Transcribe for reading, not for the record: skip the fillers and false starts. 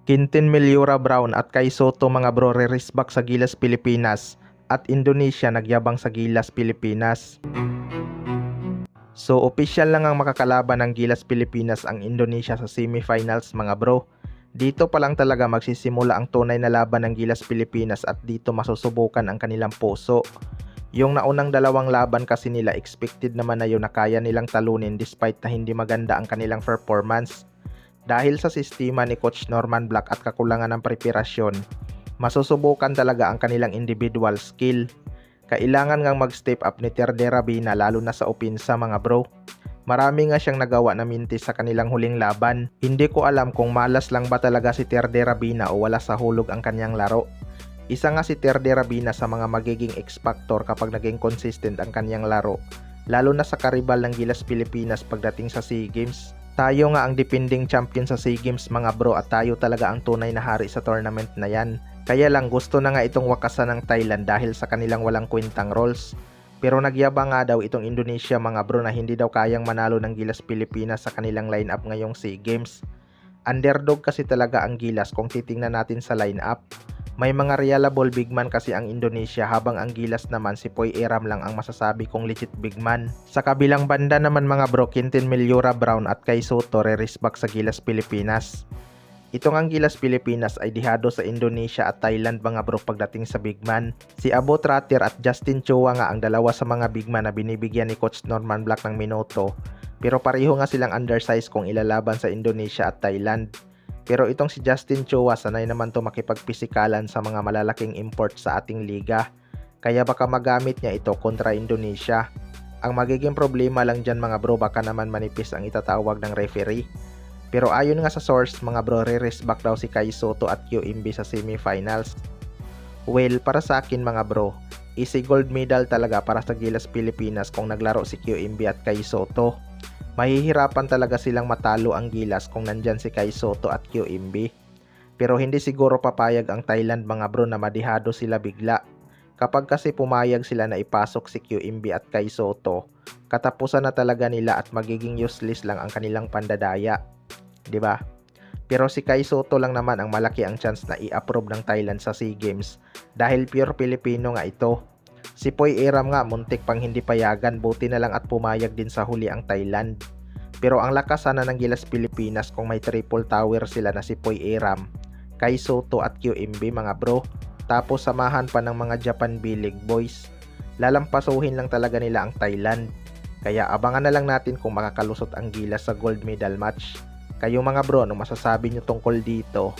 Quintin Meliora Brown at Kai Soto mga bro re-raceback sa Gilas Pilipinas at Indonesia nagyabang sa Gilas Pilipinas. So official lang ang makakalaban ng Gilas Pilipinas ang Indonesia sa semifinals mga bro. Dito pa lang talaga magsisimula ang tunay na laban ng Gilas Pilipinas at dito masusubukan ang kanilang puso. Yung naunang dalawang laban kasi nila expected naman na yun na kaya nilang talunin despite na hindi maganda ang kanilang performance. Dahil sa sistema ni Coach Norman Black at kakulangan ng preparasyon, masusubukan talaga ang kanilang individual skill. Kailangan ngang mag-step up ni Terde Rabina lalo na sa opensa mga bro. Marami nga siyang nagawa na mintis sa kanilang huling laban. Hindi ko alam kung malas lang ba talaga si Terde Rabina o wala sa hulog ang kanyang laro. Isa nga si Terde Rabina sa mga magiging X-factor kapag naging consistent ang kanyang laro, lalo na sa karibal ng Gilas Pilipinas pagdating sa SEA Games. Tayo nga ang defending champion sa SEA Games mga bro at tayo talaga ang tunay na hari sa tournament na yan. Kaya lang gusto na nga itong wakasan ng Thailand dahil sa kanilang walang kwentang roles. Pero nagyabang nga daw itong Indonesia mga bro na hindi daw kayang manalo ng Gilas Pilipinas sa kanilang lineup ngayong SEA Games. Underdog kasi talaga ang Gilas kung titingnan natin sa lineup. May mga reliable big man kasi ang Indonesia habang ang Gilas naman si Poy Eram lang ang masasabi kong legit big man. Sa kabilang banda naman mga bro, Quintin Meliora Brown at Kai Soto re-raceback sa Gilas Pilipinas. Itong ang Gilas Pilipinas ay dihado sa Indonesia at Thailand mga bro pagdating sa big man. Si Abo Tratter at Justin Chua nga ang dalawa sa mga big man na binibigyan ni Coach Norman Black ng minuto. Pero pareho nga silang undersized kung ilalaban sa Indonesia at Thailand. Pero itong si Justin Chua sanay naman to makipagpisikalan sa mga malalaking import sa ating liga. Kaya baka magamit niya ito kontra Indonesia. Ang magiging problema lang dyan mga bro baka naman manipis ang itatawag ng referee. Pero ayon nga sa source mga bro re-raceback daw si Kai Soto at QMB sa semifinals. Well para sa akin mga bro, easy gold medal talaga para sa Gilas Pilipinas kung naglaro si QMB at Kai Soto. Mahihirapan talaga silang matalo ang Gilas kung nandyan si Kai Soto at QMB. Pero hindi siguro papayag ang Thailand mga bro na madihado sila bigla. Kapag kasi pumayag sila na ipasok si QMB at Kai Soto, katapusan na talaga nila at magiging useless lang ang kanilang pandadaya. 'Di ba? Pero si Kai Soto lang naman ang malaki ang chance na i-approve ng Thailand sa SEA Games dahil pure Pilipino nga ito. Si Poy Eram nga muntik pang hindi payagan, buti na lang at pumayag din sa huli ang Thailand. Pero ang lakas sana ng Gilas Pilipinas kung may triple tower sila na si Poy Eram, Kai Soto at QMB mga bro. Tapos samahan pa ng mga Japan B-League boys. Lalampasuhin lang talaga nila ang Thailand. Kaya abangan na lang natin kung makakalusot ang Gilas sa gold medal match. Kayo mga bro, anong masasabi nyo tungkol dito?